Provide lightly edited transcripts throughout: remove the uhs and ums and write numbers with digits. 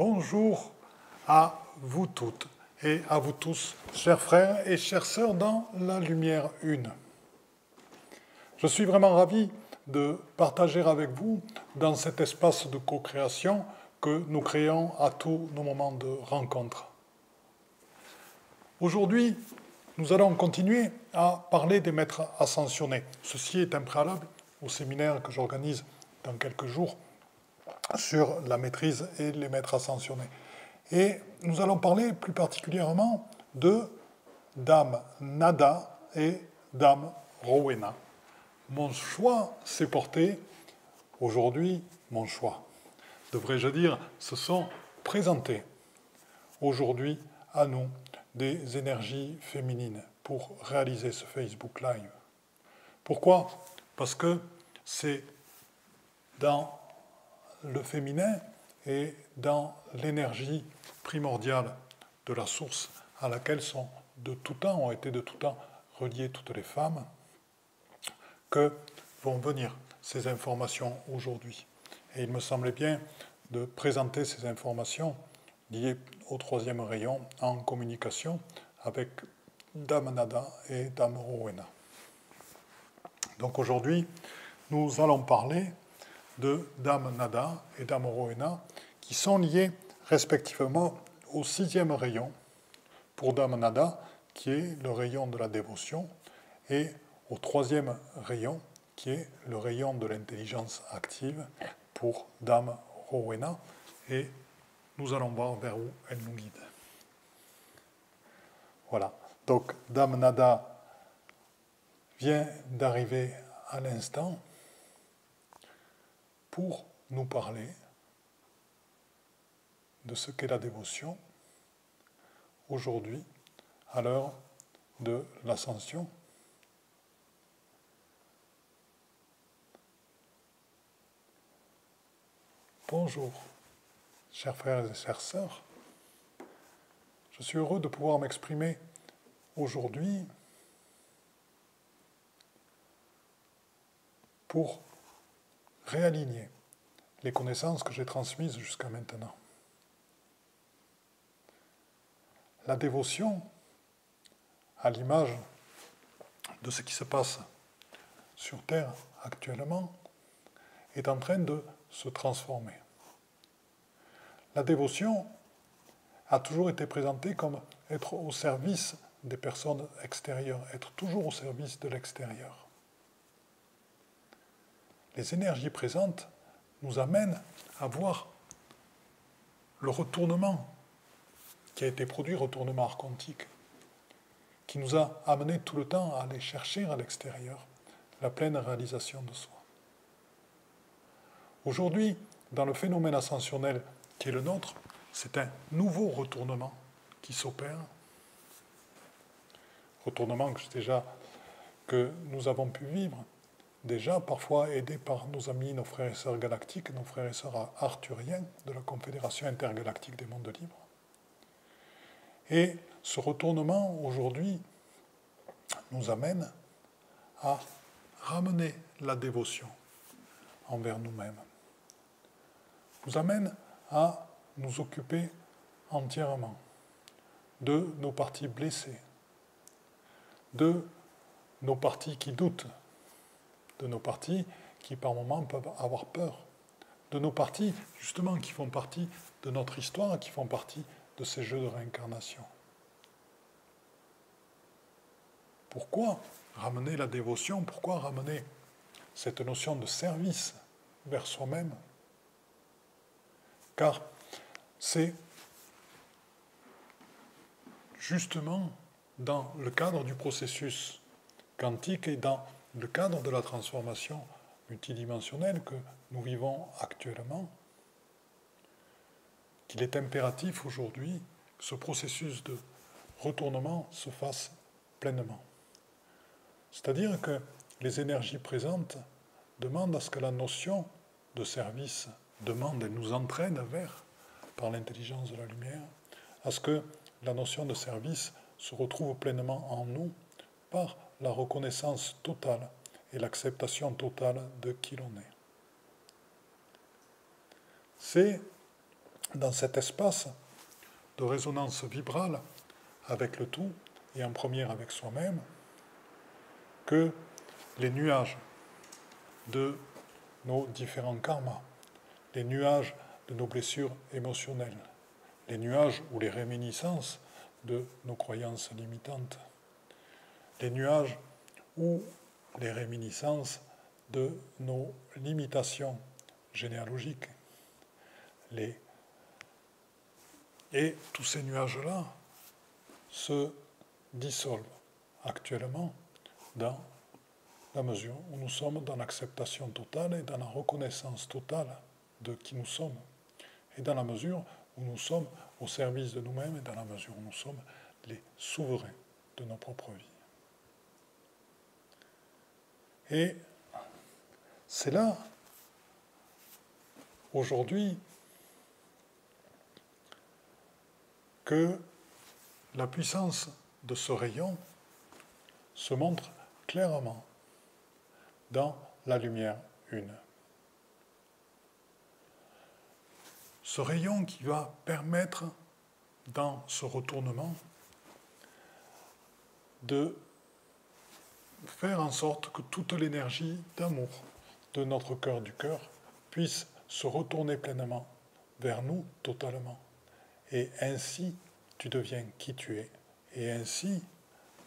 Bonjour à vous toutes et à vous tous, chers frères et chères sœurs dans la lumière une. Je suis vraiment ravi de partager avec vous dans cet espace de co-création que nous créons à tous nos moments de rencontre. Aujourd'hui, nous allons continuer à parler des maîtres ascensionnés. Ceci est un préalable au séminaire que j'organise dans quelques jours sur la maîtrise et les maîtres ascensionnés. Et nous allons parler plus particulièrement de Dame Nada et Dame Rowena. Mon choix s'est porté, aujourd'hui, mon choix, devrais-je dire, se sont présentés aujourd'hui à nous des énergies féminines pour réaliser ce Facebook Live. Pourquoi? Parce que c'est dans le féminin et dans l'énergie primordiale de la source à laquelle ont été de tout temps reliées toutes les femmes, que vont venir ces informations aujourd'hui. Et il me semblait bien de présenter ces informations liées au troisième rayon en communication avec Dame Nada et Dame Rowena. Donc aujourd'hui, nous allons parler de Dame Nada et Dame Rowena qui sont liées respectivement au sixième rayon pour Dame Nada qui est le rayon de la dévotion et au troisième rayon qui est le rayon de l'intelligence active pour Dame Rowena et nous allons voir vers où elle nous guide. Voilà, donc Dame Nada vient d'arriver à l'instant pour nous parler de ce qu'est la dévotion aujourd'hui, à l'heure de l'ascension. Bonjour, chers frères et chères sœurs. Je suis heureux de pouvoir m'exprimer aujourd'hui pour réaligner les connaissances que j'ai transmises jusqu'à maintenant. La dévotion, à l'image de ce qui se passe sur Terre actuellement, est en train de se transformer. La dévotion a toujours été présentée comme être au service des personnes extérieures, être toujours au service de l'extérieur. Les énergies présentes nous amènent à voir le retournement qui a été produit, retournement archontique, qui nous a amené tout le temps à aller chercher à l'extérieur la pleine réalisation de soi. Aujourd'hui, dans le phénomène ascensionnel qui est le nôtre, c'est un nouveau retournement qui s'opère. Retournement que nous avons pu vivre, déjà parfois aidés par nos amis, nos frères et sœurs galactiques, nos frères et sœurs arthuriens de la Confédération intergalactique des mondes libres. Et ce retournement aujourd'hui nous amène à ramener la dévotion envers nous-mêmes, nous amène à nous occuper entièrement de nos parties blessées, de nos parties qui doutent, de nos parties qui par moments peuvent avoir peur, de nos parties justement qui font partie de notre histoire, qui font partie de ces jeux de réincarnation. Pourquoi ramener la dévotion? Pourquoi ramener cette notion de service vers soi-même? Car c'est justement dans le cadre du processus quantique et dans le cadre de la transformation multidimensionnelle que nous vivons actuellement qu'il est impératif aujourd'hui que ce processus de retournement se fasse pleinement. C'est-à-dire que les énergies présentes demandent à ce que la notion de service demande et nous entraîne vers, par l'intelligence de la lumière, à ce que la notion de service se retrouve pleinement en nous par la reconnaissance totale et l'acceptation totale de qui l'on est. C'est dans cet espace de résonance vibrale avec le tout, et en première avec soi-même, que les nuages de nos différents karmas, les nuages de nos blessures émotionnelles, les nuages ou les réminiscences de nos croyances limitantes, les nuages ou les réminiscences de nos limitations généalogiques. Et tous ces nuages-là se dissolvent actuellement dans la mesure où nous sommes dans l'acceptation totale et dans la reconnaissance totale de qui nous sommes, et dans la mesure où nous sommes au service de nous-mêmes, et dans la mesure où nous sommes les souverains de nos propres vies. Et c'est là, aujourd'hui, que la puissance de ce rayon se montre clairement dans la lumière une. Ce rayon qui va permettre, dans ce retournement, de faire en sorte que toute l'énergie d'amour de notre cœur du cœur puisse se retourner pleinement vers nous totalement. Et ainsi, tu deviens qui tu es. Et ainsi,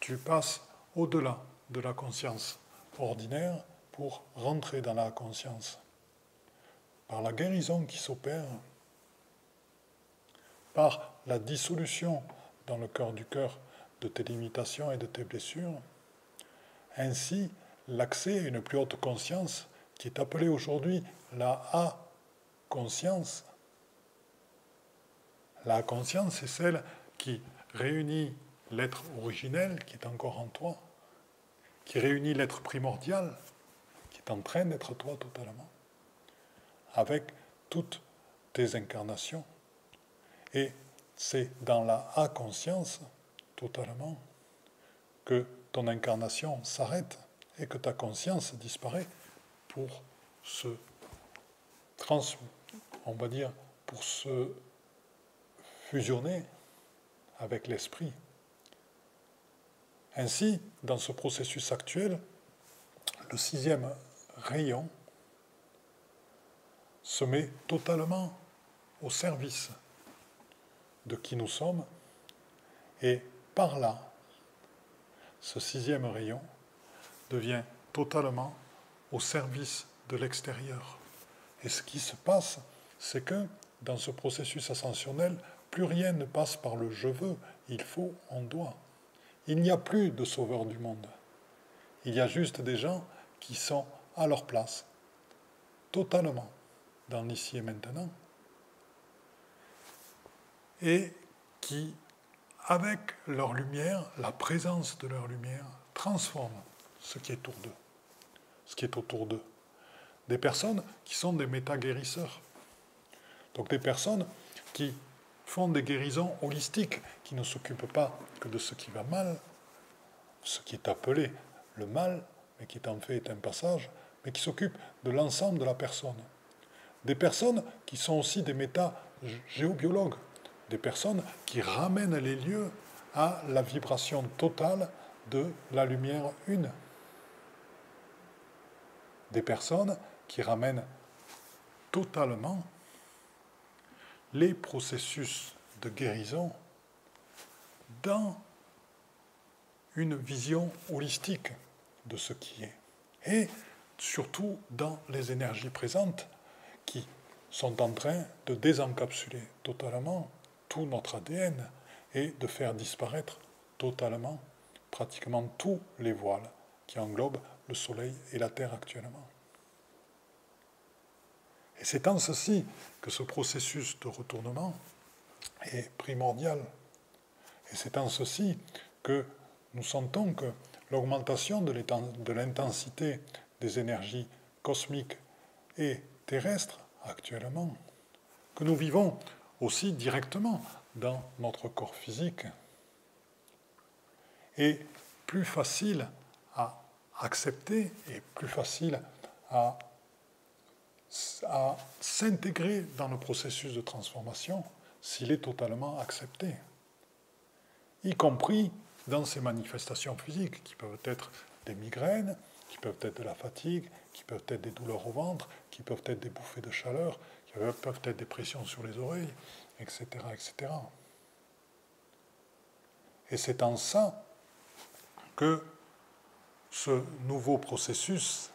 tu passes au-delà de la conscience ordinaire pour rentrer dans la conscience. Par la guérison qui s'opère, par la dissolution dans le cœur du cœur de tes limitations et de tes blessures, ainsi l'accès à une plus haute conscience qui est appelée aujourd'hui la A-conscience. La conscience, c'est celle qui réunit l'être originel qui est encore en toi, qui réunit l'être primordial qui est en train d'être toi totalement, avec toutes tes incarnations. Et c'est dans la A-conscience totalement que ton incarnation s'arrête et que ta conscience disparaît pour se pour se fusionner avec l'esprit. Ainsi, dans ce processus actuel, le 6e rayon se met totalement au service de qui nous sommes, et par là, ce 6e rayon devient totalement au service de l'extérieur. Et ce qui se passe, c'est que dans ce processus ascensionnel, plus rien ne passe par le « je veux », il faut, on doit. Il n'y a plus de sauveur du monde. Il y a juste des gens qui sont à leur place, totalement, dans l'ici et maintenant, et qui, avec leur lumière, la présence de leur lumière, transforment ce qui est autour d'eux. Ce qui est autour d'eux. Des personnes qui sont des méta-guérisseurs. Donc des personnes qui font des guérisons holistiques, qui ne s'occupent pas que de ce qui va mal, ce qui est appelé le mal, mais qui en fait est un passage, mais qui s'occupent de l'ensemble de la personne. Des personnes qui sont aussi des méta-géobiologues, des personnes qui ramènent les lieux à la vibration totale de la lumière une. Des personnes qui ramènent totalement les processus de guérison dans une vision holistique de ce qui est. Et surtout dans les énergies présentes qui sont en train de désencapsuler totalement tout notre ADN et de faire disparaître totalement, pratiquement tous les voiles qui englobent le Soleil et la Terre actuellement. Et c'est en ceci que ce processus de retournement est primordial. Et c'est en ceci que nous sentons que l'augmentation de l'intensité des énergies cosmiques et terrestres actuellement, que nous vivons aussi directement dans notre corps physique, est plus facile à accepter et plus facile à à s'intégrer dans le processus de transformation s'il est totalement accepté, y compris dans ces manifestations physiques qui peuvent être des migraines, qui peuvent être de la fatigue, qui peuvent être des douleurs au ventre, qui peuvent être des bouffées de chaleur, qui peuvent être des pressions sur les oreilles, etc., etc. Et c'est en ça que ce nouveau processus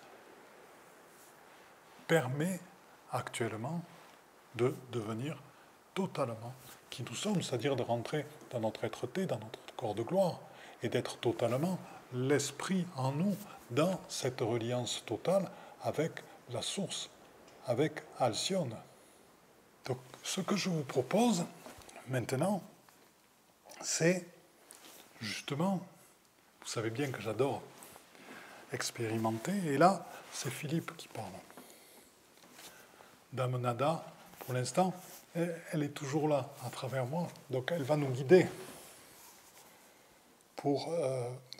permet actuellement de devenir totalement qui nous sommes, c'est-à-dire de rentrer dans notre être-té, dans notre corps de gloire, et d'être totalement l'esprit en nous, dans cette reliance totale avec la source, avec Alcyone. Donc, ce que je vous propose maintenant, c'est justement, vous savez bien que j'adore expérimenter, et là, c'est Philippe qui parle. Dame Nada, pour l'instant, elle est toujours là, à travers moi, donc elle va nous guider pour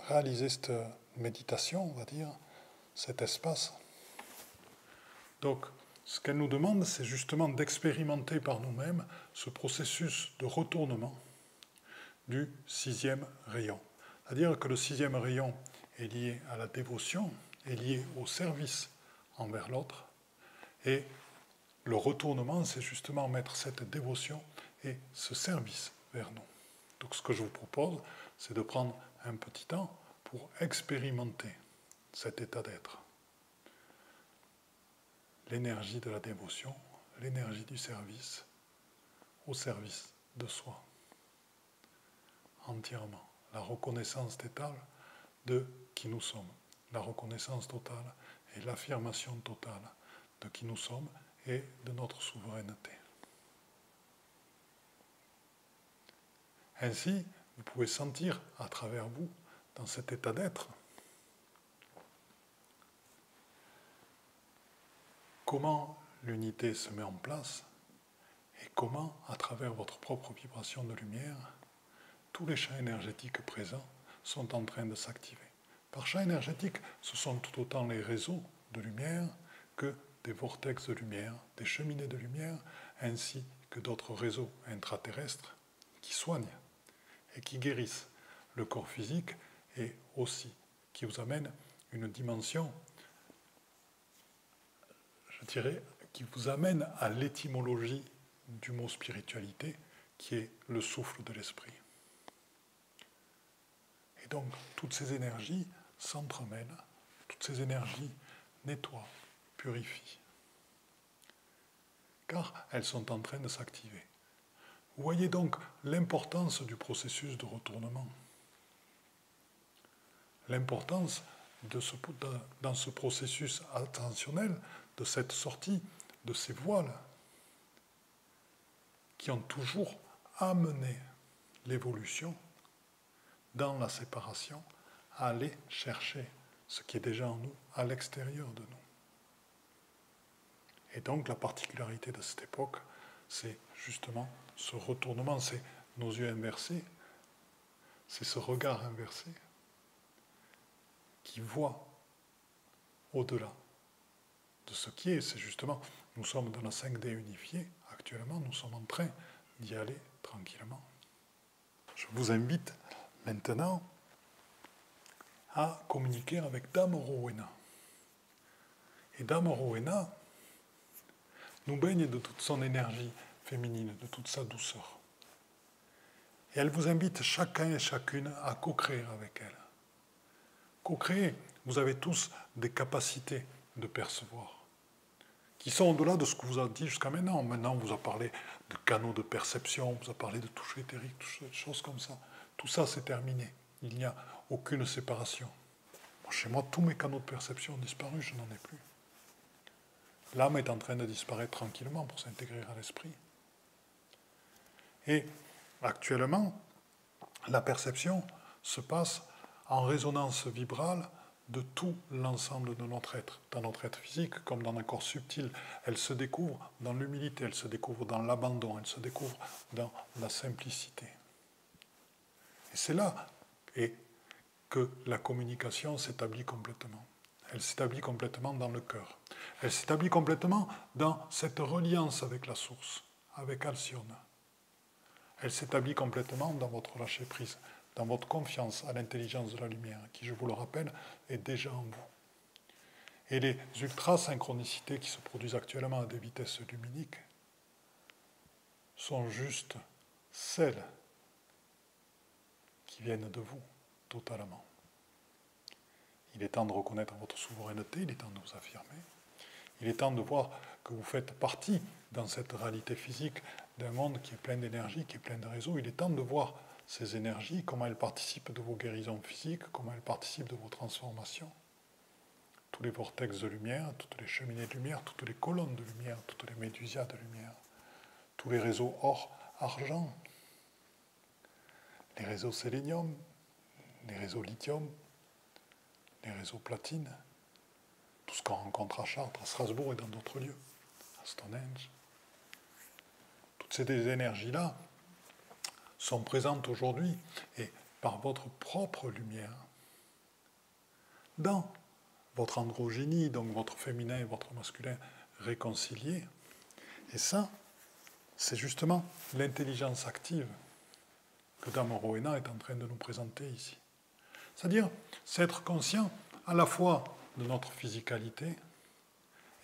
réaliser cette méditation, on va dire, cet espace. Donc, ce qu'elle nous demande, c'est justement d'expérimenter par nous-mêmes ce processus de retournement du 6e rayon. C'est-à-dire que le 6e rayon est lié à la dévotion, est lié au service envers l'autre, et le retournement, c'est justement mettre cette dévotion et ce service vers nous. Donc ce que je vous propose, c'est de prendre un petit temps pour expérimenter cet état d'être. L'énergie de la dévotion, l'énergie du service, au service de soi. Entièrement. La reconnaissance totale de qui nous sommes. La reconnaissance totale et l'affirmation totale de qui nous sommes et de notre souveraineté. Ainsi, vous pouvez sentir à travers vous, dans cet état d'être, comment l'unité se met en place et comment, à travers votre propre vibration de lumière, tous les champs énergétiques présents sont en train de s'activer. Par champ énergétique, ce sont tout autant les réseaux de lumière que des vortex de lumière, des cheminées de lumière, ainsi que d'autres réseaux intraterrestres qui soignent et qui guérissent le corps physique et aussi qui vous amènent une dimension, je dirais, qui vous amène à l'étymologie du mot spiritualité, qui est le souffle de l'esprit. Et donc, toutes ces énergies s'entremêlent, toutes ces énergies nettoient, purifient, car elles sont en train de s'activer. Vous voyez donc l'importance du processus de retournement, l'importance dans ce processus attentionnel, de cette sortie de ces voiles qui ont toujours amené l'évolution dans la séparation à aller chercher ce qui est déjà en nous, à l'extérieur de nous. Et donc la particularité de cette époque, c'est justement ce retournement, c'est nos yeux inversés, c'est ce regard inversé qui voit au-delà de ce qui est. C'est justement, nous sommes dans la 5D unifiée, actuellement, nous sommes en train d'y aller tranquillement. Je vous invite maintenant à communiquer avec Dame Rowena. Et Dame Rowena nous baigne de toute son énergie féminine, de toute sa douceur. Et elle vous invite chacun et chacune à co-créer avec elle. Co-créer, vous avez tous des capacités de percevoir, qui sont au-delà de ce que vous a dit jusqu'à maintenant. Maintenant, on vous a parlé de canaux de perception, on vous a parlé de touches éthériques, des choses comme ça. Tout ça, c'est terminé. Il n'y a aucune séparation. Bon, chez moi, tous mes canaux de perception ont disparu, je n'en ai plus. L'âme est en train de disparaître tranquillement pour s'intégrer à l'esprit. Et actuellement, la perception se passe en résonance vibrale de tout l'ensemble de notre être. Dans notre être physique, comme dans un corps subtil, elle se découvre dans l'humilité, elle se découvre dans l'abandon, elle se découvre dans la simplicité. Et c'est là que la communication s'établit complètement. Elle s'établit complètement dans le cœur. Elle s'établit complètement dans cette reliance avec la source, avec Alcyone. Elle s'établit complètement dans votre lâcher-prise, dans votre confiance à l'intelligence de la lumière, qui, je vous le rappelle, est déjà en vous. Et les ultrasynchronicités qui se produisent actuellement à des vitesses luminiques sont juste celles qui viennent de vous, totalement. Il est temps de reconnaître votre souveraineté, il est temps de vous affirmer. Il est temps de voir que vous faites partie, dans cette réalité physique, d'un monde qui est plein d'énergie, qui est plein de réseaux. Il est temps de voir ces énergies, comment elles participent de vos guérisons physiques, comment elles participent de vos transformations. Tous les vortex de lumière, toutes les cheminées de lumière, toutes les colonnes de lumière, toutes les médusias de lumière, tous les réseaux or, argent, les réseaux sélénium, les réseaux lithium, les réseaux platine, tout ce qu'on rencontre à Chartres, à Strasbourg et dans d'autres lieux, à Stonehenge. Toutes ces énergies-là sont présentes aujourd'hui et par votre propre lumière, dans votre androgynie, donc votre féminin et votre masculin réconciliés. Et ça, c'est justement l'intelligence active que Dame Rowena est en train de nous présenter ici. C'est-à-dire, c'est être conscient à la fois de notre physicalité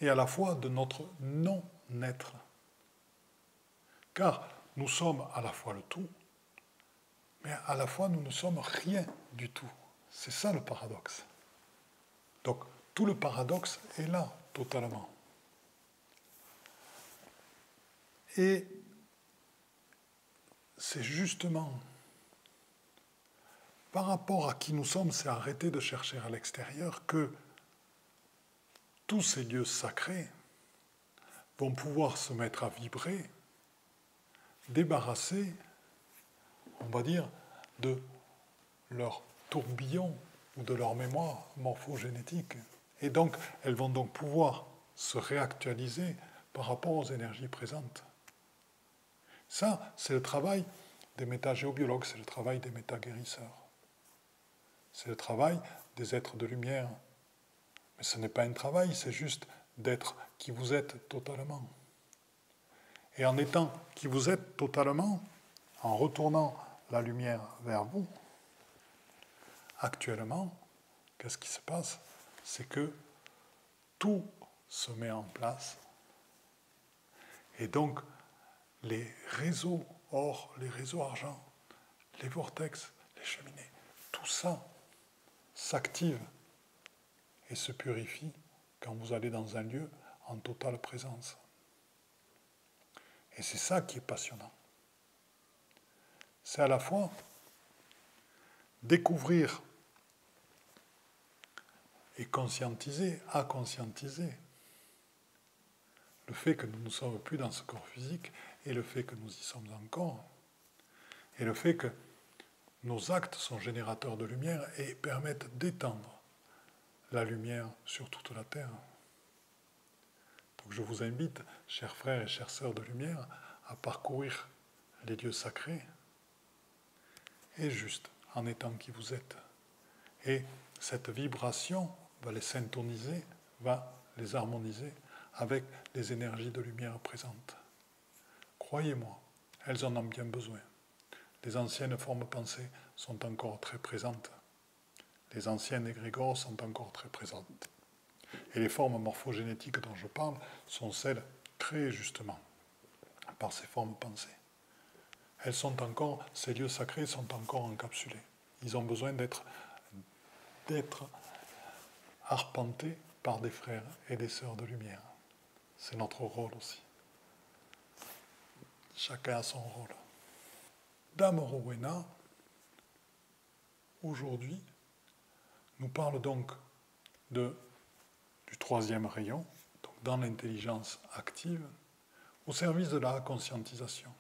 et à la fois de notre non-être. Car nous sommes à la fois le tout, mais à la fois nous ne sommes rien du tout. C'est ça le paradoxe. Donc, tout le paradoxe est là, totalement. Et c'est justement par rapport à qui nous sommes, c'est arrêter de chercher à l'extérieur que tous ces lieux sacrés vont pouvoir se mettre à vibrer, débarrassés, on va dire, de leur tourbillon ou de leur mémoire morphogénétique. Et donc, elles vont donc pouvoir se réactualiser par rapport aux énergies présentes. Ça, c'est le travail des métagéobiologues, c'est le travail des métaguérisseurs. C'est le travail des êtres de lumière. Mais ce n'est pas un travail, c'est juste d'être qui vous êtes totalement. Et en étant qui vous êtes totalement, en retournant la lumière vers vous, actuellement, qu'est-ce qui se passe? C'est que tout se met en place. Et donc, les réseaux or, les réseaux argent, les vortex, les cheminées, tout ça s'active et se purifie quand vous allez dans un lieu en totale présence. Et c'est ça qui est passionnant. C'est à la fois découvrir et conscientiser, à conscientiser le fait que nous ne sommes plus dans ce corps physique et le fait que nous y sommes encore, et le fait que nos actes sont générateurs de lumière et permettent d'étendre la lumière sur toute la Terre. Donc je vous invite, chers frères et chères sœurs de lumière, à parcourir les lieux sacrés, et juste en étant qui vous êtes. Et cette vibration va les syntoniser, va les harmoniser avec les énergies de lumière présentes. Croyez-moi, elles en ont bien besoin. Les anciennes formes pensées sont encore très présentes. Les anciennes égrégores sont encore très présentes. Et les formes morphogénétiques dont je parle sont celles créées justement par ces formes pensées. Elles sont encore, ces lieux sacrés sont encore encapsulés. Ils ont besoin d'être arpentés par des frères et des sœurs de lumière. C'est notre rôle aussi. Chacun a son rôle. Dame Rowena, aujourd'hui, nous parle donc du troisième rayon, donc dans l'intelligence active, au service de la conscientisation.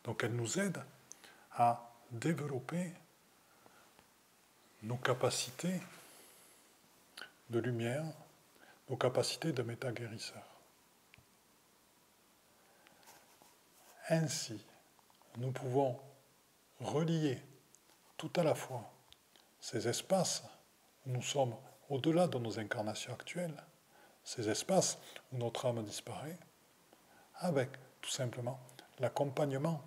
Donc elle nous aide à développer nos capacités de lumière, nos capacités de métaguérisseurs. Ainsi, nous pouvons relier tout à la fois ces espaces où nous sommes au-delà de nos incarnations actuelles, ces espaces où notre âme disparaît, avec tout simplement l'accompagnement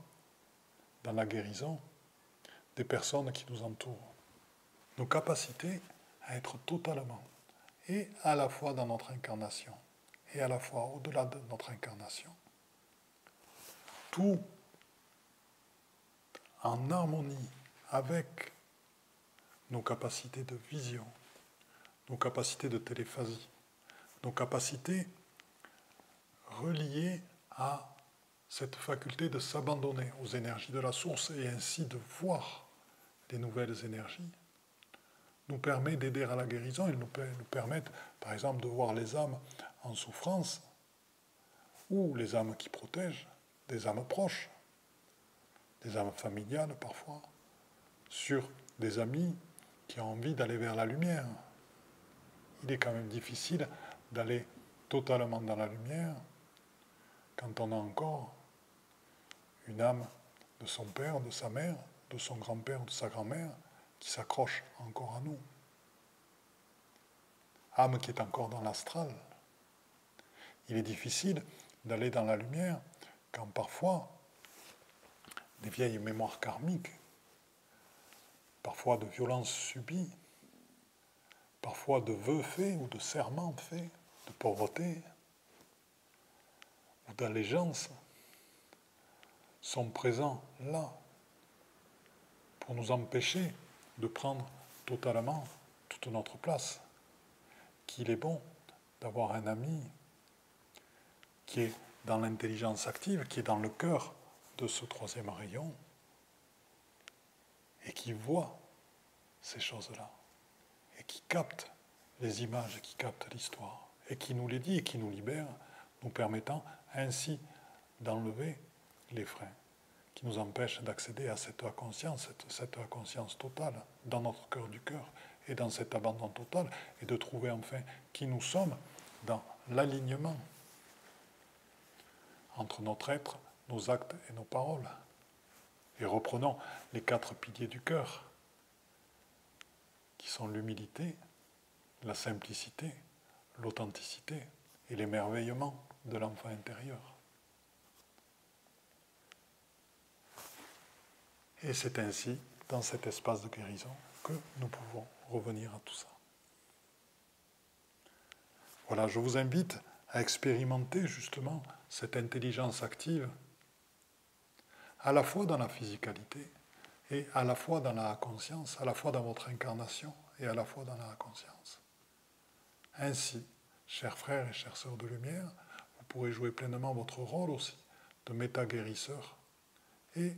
dans la guérison des personnes qui nous entourent. Nos capacités à être totalement, et à la fois dans notre incarnation, et à la fois au-delà de notre incarnation, tout en harmonie avec nos capacités de vision, nos capacités de téléphasie, nos capacités reliées à cette faculté de s'abandonner aux énergies de la source et ainsi de voir les nouvelles énergies, nous permet d'aider à la guérison. Ils nous permettent, par exemple, de voir les âmes en souffrance ou les âmes qui protègent, des âmes proches, des âmes familiales parfois, sur des amis qui ont envie d'aller vers la lumière. Il est quand même difficile d'aller totalement dans la lumière quand on a encore une âme de son père, de sa mère, de son grand-père, de sa grand-mère, qui s'accroche encore à nous. Âme qui est encore dans l'astral. Il est difficile d'aller dans la lumière quand parfois des vieilles mémoires karmiques, parfois de violences subies, parfois de vœux faits ou de serments faits, de pauvreté ou d'allégeance, sont présents là pour nous empêcher de prendre totalement toute notre place. Qu'il est bon d'avoir un ami qui est dans l'intelligence active, qui est dans le cœur de ce troisième rayon et qui voit ces choses-là et qui capte les images, qui capte l'histoire et qui nous les dit et qui nous libère, nous permettant ainsi d'enlever les freins qui nous empêchent d'accéder à cette conscience, cette conscience totale dans notre cœur du cœur et dans cet abandon total et de trouver enfin qui nous sommes dans l'alignement entre notre être, nos actes et nos paroles. Et reprenons les 4 piliers du cœur, qui sont l'humilité, la simplicité, l'authenticité et l'émerveillement de l'enfant intérieur. Et c'est ainsi, dans cet espace de guérison, que nous pouvons revenir à tout ça. Voilà, je vous invite à expérimenter justement cette intelligence active, à la fois dans la physicalité, et à la fois dans la conscience, à la fois dans votre incarnation, et à la fois dans la conscience. Ainsi, chers frères et chères sœurs de lumière, vous pourrez jouer pleinement votre rôle aussi de méta-guérisseur et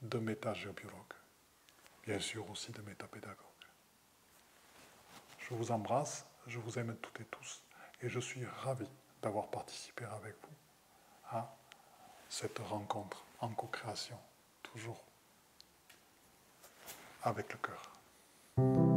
de méta-géobiologue, bien sûr aussi de méta-pédagogue. Je vous embrasse, je vous aime toutes et tous, et je suis ravi d'avoir participé avec vous à cette rencontre en co-création, toujours avec le cœur.